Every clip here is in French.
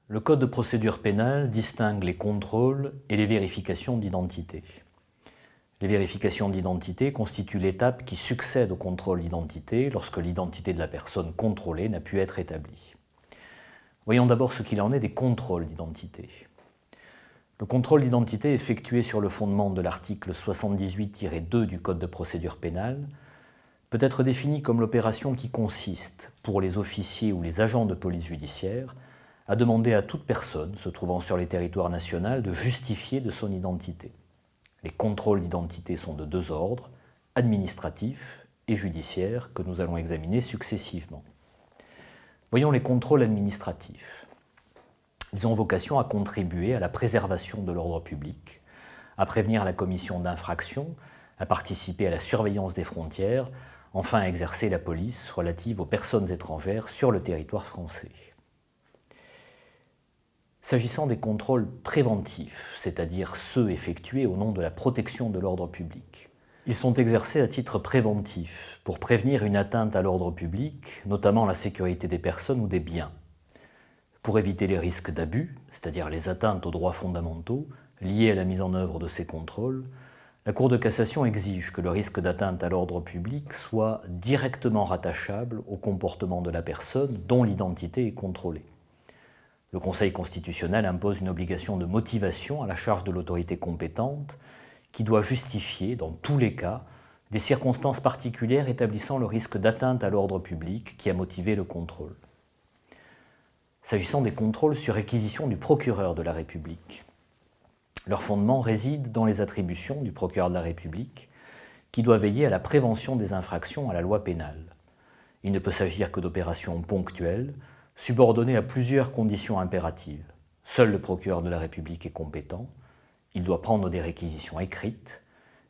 Le Code de procédure pénale distingue les contrôles et les vérifications d'identité. Les vérifications d'identité constituent l'étape qui succède au contrôle d'identité lorsque l'identité de la personne contrôlée n'a pu être établie. Voyons d'abord ce qu'il en est des contrôles d'identité. Le contrôle d'identité effectué sur le fondement de l'article 78-2 du Code de procédure pénale peut être défini comme l'opération qui consiste, pour les officiers ou les agents de police judiciaire, à demander à toute personne se trouvant sur les territoires nationaux de justifier de son identité. Les contrôles d'identité sont de deux ordres, administratifs et judiciaires, que nous allons examiner successivement. Voyons les contrôles administratifs. Ils ont vocation à contribuer à la préservation de l'ordre public, à prévenir la commission d'infractions, à participer à la surveillance des frontières, enfin à exercer la police relative aux personnes étrangères sur le territoire français. S'agissant des contrôles préventifs, c'est-à-dire ceux effectués au nom de la protection de l'ordre public, ils sont exercés à titre préventif pour prévenir une atteinte à l'ordre public, notamment la sécurité des personnes ou des biens. Pour éviter les risques d'abus, c'est-à-dire les atteintes aux droits fondamentaux liées à la mise en œuvre de ces contrôles, la Cour de cassation exige que le risque d'atteinte à l'ordre public soit directement rattachable au comportement de la personne dont l'identité est contrôlée. Le Conseil constitutionnel impose une obligation de motivation à la charge de l'autorité compétente qui doit justifier, dans tous les cas, des circonstances particulières établissant le risque d'atteinte à l'ordre public qui a motivé le contrôle. S'agissant des contrôles sur réquisition du procureur de la République, leur fondement réside dans les attributions du procureur de la République qui doit veiller à la prévention des infractions à la loi pénale. Il ne peut s'agir que d'opérations ponctuelles, subordonnées à plusieurs conditions impératives. Seul le procureur de la République est compétent, il doit prendre des réquisitions écrites,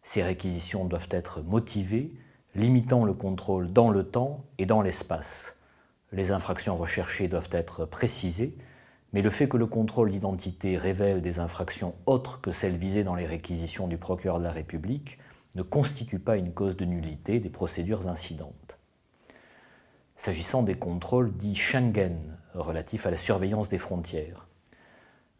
ces réquisitions doivent être motivées, limitant le contrôle dans le temps et dans l'espace. Les infractions recherchées doivent être précisées, mais le fait que le contrôle d'identité révèle des infractions autres que celles visées dans les réquisitions du procureur de la République ne constitue pas une cause de nullité des procédures incidentes. S'agissant des contrôles dits Schengen, relatifs à la surveillance des frontières,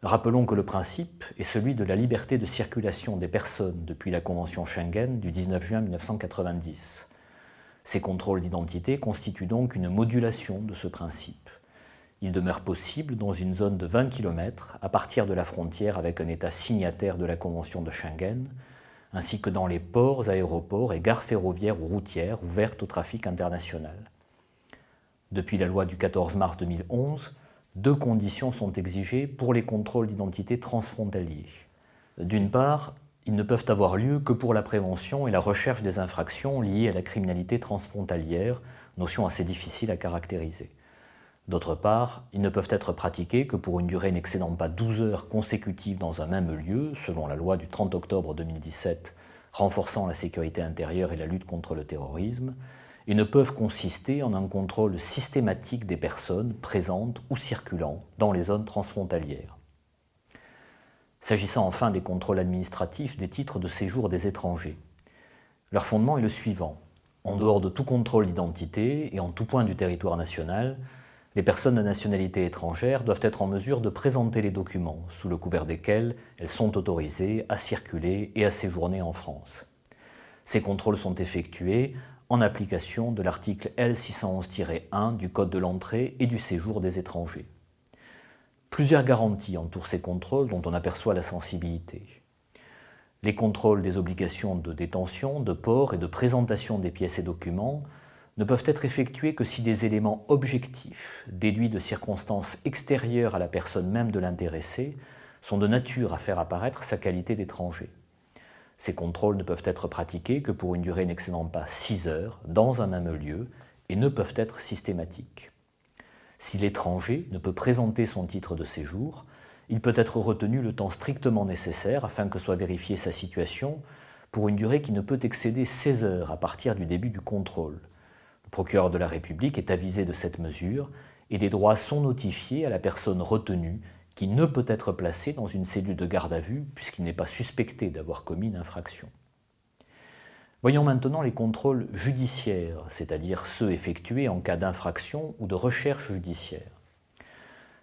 rappelons que le principe est celui de la liberté de circulation des personnes depuis la Convention Schengen du 19 juin 1990. Ces contrôles d'identité constituent donc une modulation de ce principe. Il demeure possible dans une zone de 20 km à partir de la frontière avec un État signataire de la Convention de Schengen, ainsi que dans les ports, aéroports et gares ferroviaires ou routières ouvertes au trafic international. Depuis la loi du 14 mars 2011, deux conditions sont exigées pour les contrôles d'identité transfrontaliers. D'une part, ils ne peuvent avoir lieu que pour la prévention et la recherche des infractions liées à la criminalité transfrontalière, notion assez difficile à caractériser. D'autre part, ils ne peuvent être pratiqués que pour une durée n'excédant pas 12 heures consécutives dans un même lieu, selon la loi du 30 octobre 2017 renforçant la sécurité intérieure et la lutte contre le terrorisme, et ne peuvent consister en un contrôle systématique des personnes présentes ou circulant dans les zones transfrontalières. S'agissant enfin des contrôles administratifs des titres de séjour des étrangers, leur fondement est le suivant. En dehors de tout contrôle d'identité et en tout point du territoire national, les personnes de nationalité étrangère doivent être en mesure de présenter les documents sous le couvert desquels elles sont autorisées à circuler et à séjourner en France. Ces contrôles sont effectués en application de l'article L611-1 du Code de l'entrée et du séjour des étrangers. Plusieurs garanties entourent ces contrôles dont on aperçoit la sensibilité. Les contrôles des obligations de détention, de port et de présentation des pièces et documents ne peuvent être effectués que si des éléments objectifs, déduits de circonstances extérieures à la personne même de l'intéressé, sont de nature à faire apparaître sa qualité d'étranger. Ces contrôles ne peuvent être pratiqués que pour une durée n'excédant pas 6 heures dans un même lieu et ne peuvent être systématiques. Si l'étranger ne peut présenter son titre de séjour, il peut être retenu le temps strictement nécessaire afin que soit vérifiée sa situation pour une durée qui ne peut excéder 16 heures à partir du début du contrôle. Le procureur de la République est avisé de cette mesure et des droits sont notifiés à la personne retenue qui ne peut être placée dans une cellule de garde à vue puisqu'il n'est pas suspecté d'avoir commis une infraction. Voyons maintenant les contrôles judiciaires, c'est-à-dire ceux effectués en cas d'infraction ou de recherche judiciaire.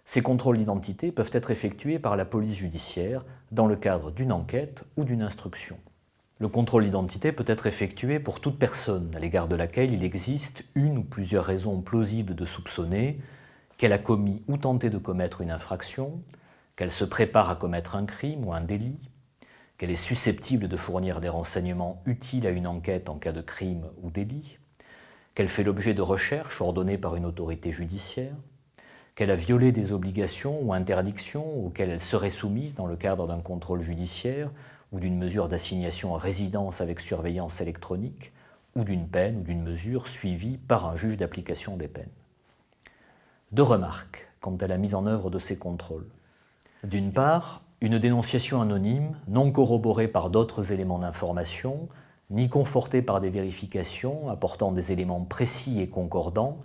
Ces contrôles d'identité peuvent être effectués par la police judiciaire dans le cadre d'une enquête ou d'une instruction. Le contrôle d'identité peut être effectué pour toute personne à l'égard de laquelle il existe une ou plusieurs raisons plausibles de soupçonner qu'elle a commis ou tenté de commettre une infraction, qu'elle se prépare à commettre un crime ou un délit, qu'elle est susceptible de fournir des renseignements utiles à une enquête en cas de crime ou délit, qu'elle fait l'objet de recherches ordonnées par une autorité judiciaire, qu'elle a violé des obligations ou interdictions auxquelles elle serait soumise dans le cadre d'un contrôle judiciaire ou d'une mesure d'assignation à résidence avec surveillance électronique, ou d'une peine ou d'une mesure suivie par un juge d'application des peines. Deux remarques quant à la mise en œuvre de ces contrôles. D'une part, une dénonciation anonyme, non corroborée par d'autres éléments d'information, ni confortée par des vérifications apportant des éléments précis et concordants,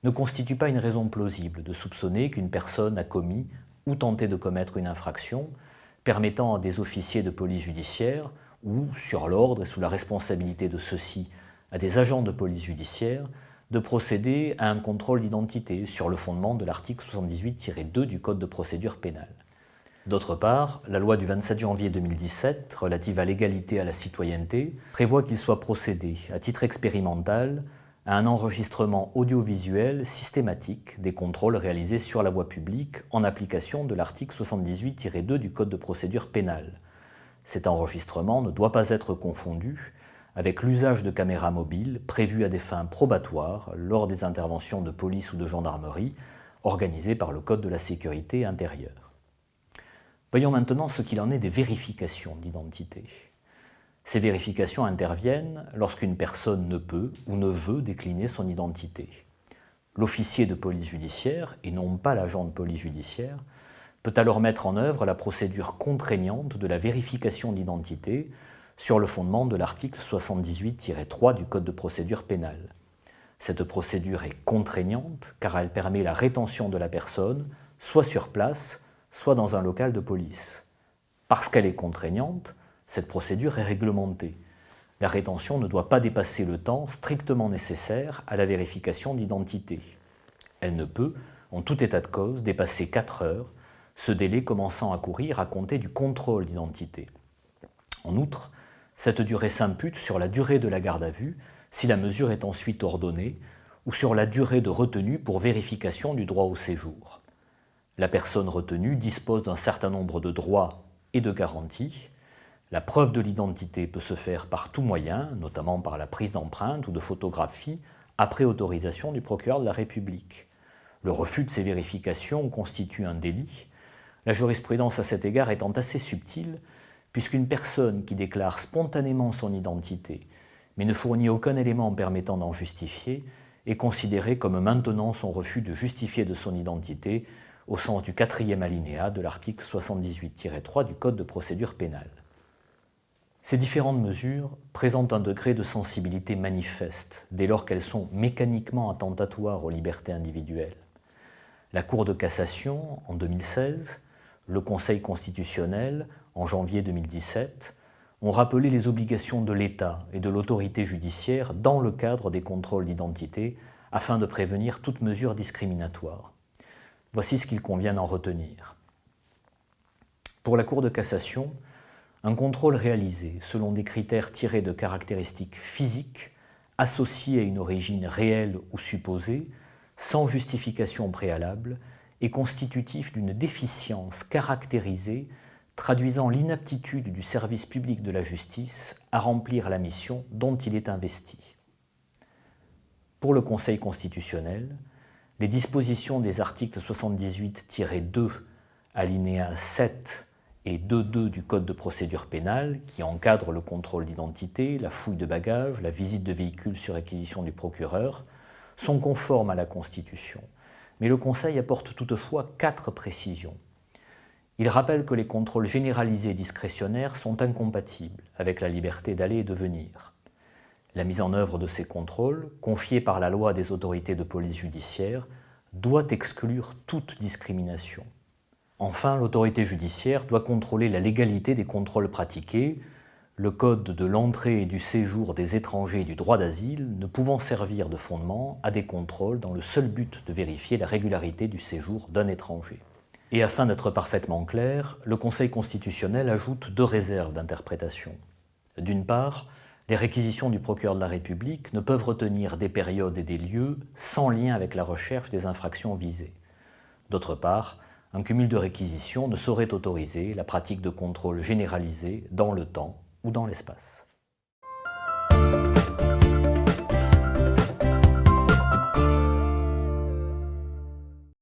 ne constitue pas une raison plausible de soupçonner qu'une personne a commis ou tenté de commettre une infraction, permettant à des officiers de police judiciaire ou, sur l'ordre et sous la responsabilité de ceux-ci, à des agents de police judiciaire, de procéder à un contrôle d'identité sur le fondement de l'article 78-2 du Code de procédure pénale. D'autre part, la loi du 27 janvier 2017, relative à l'égalité et à la citoyenneté, prévoit qu'il soit procédé, à titre expérimental, à un enregistrement audiovisuel systématique des contrôles réalisés sur la voie publique en application de l'article 78-2 du Code de procédure pénale. Cet enregistrement ne doit pas être confondu avec l'usage de caméras mobiles prévues à des fins probatoires lors des interventions de police ou de gendarmerie organisées par le Code de la sécurité intérieure. Voyons maintenant ce qu'il en est des vérifications d'identité. Ces vérifications interviennent lorsqu'une personne ne peut ou ne veut décliner son identité. L'officier de police judiciaire, et non pas l'agent de police judiciaire, peut alors mettre en œuvre la procédure contraignante de la vérification d'identité sur le fondement de l'article 78-3 du Code de procédure pénale. Cette procédure est contraignante car elle permet la rétention de la personne, soit sur place, soit dans un local de police. Parce qu'elle est contraignante, cette procédure est réglementée. La rétention ne doit pas dépasser le temps strictement nécessaire à la vérification d'identité. Elle ne peut, en tout état de cause, dépasser 4 heures, ce délai commençant à courir à compter du contrôle d'identité. En outre, cette durée s'impute sur la durée de la garde à vue, si la mesure est ensuite ordonnée, ou sur la durée de retenue pour vérification du droit au séjour. La personne retenue dispose d'un certain nombre de droits et de garanties. La preuve de l'identité peut se faire par tout moyen, notamment par la prise d'empreintes ou de photographies, après autorisation du procureur de la République. Le refus de ces vérifications constitue un délit, la jurisprudence à cet égard étant assez subtile, puisqu'une personne qui déclare spontanément son identité, mais ne fournit aucun élément permettant d'en justifier, est considérée comme maintenant son refus de justifier de son identité au sens du 4e alinéa de l'article 78-3 du Code de procédure pénale. Ces différentes mesures présentent un degré de sensibilité manifeste dès lors qu'elles sont mécaniquement attentatoires aux libertés individuelles. La Cour de cassation, en 2016, le Conseil constitutionnel, en janvier 2017, ont rappelé les obligations de l'État et de l'autorité judiciaire dans le cadre des contrôles d'identité afin de prévenir toute mesure discriminatoire. Voici ce qu'il convient d'en retenir. Pour la Cour de cassation, un contrôle réalisé selon des critères tirés de caractéristiques physiques associées à une origine réelle ou supposée, sans justification préalable, est constitutif d'une déficience caractérisée traduisant l'inaptitude du service public de la justice à remplir la mission dont il est investi. Pour le Conseil constitutionnel, les dispositions des articles 78-2, alinéas 7 et 2.2 du Code de procédure pénale, qui encadrent le contrôle d'identité, la fouille de bagages, la visite de véhicules sur réquisition du procureur, sont conformes à la Constitution. Mais le Conseil apporte toutefois 4 précisions. Il rappelle que les contrôles généralisés discrétionnaires sont incompatibles avec la liberté d'aller et de venir. La mise en œuvre de ces contrôles, confiée par la loi des autorités de police judiciaire, doit exclure toute discrimination. Enfin, l'autorité judiciaire doit contrôler la légalité des contrôles pratiqués, le code de l'entrée et du séjour des étrangers et du droit d'asile ne pouvant servir de fondement à des contrôles dans le seul but de vérifier la régularité du séjour d'un étranger. Et afin d'être parfaitement clair, le Conseil constitutionnel ajoute 2 réserves d'interprétation. D'une part, les réquisitions du procureur de la République ne peuvent retenir des périodes et des lieux sans lien avec la recherche des infractions visées. D'autre part, un cumul de réquisitions ne saurait autoriser la pratique de contrôles généralisés dans le temps ou dans l'espace.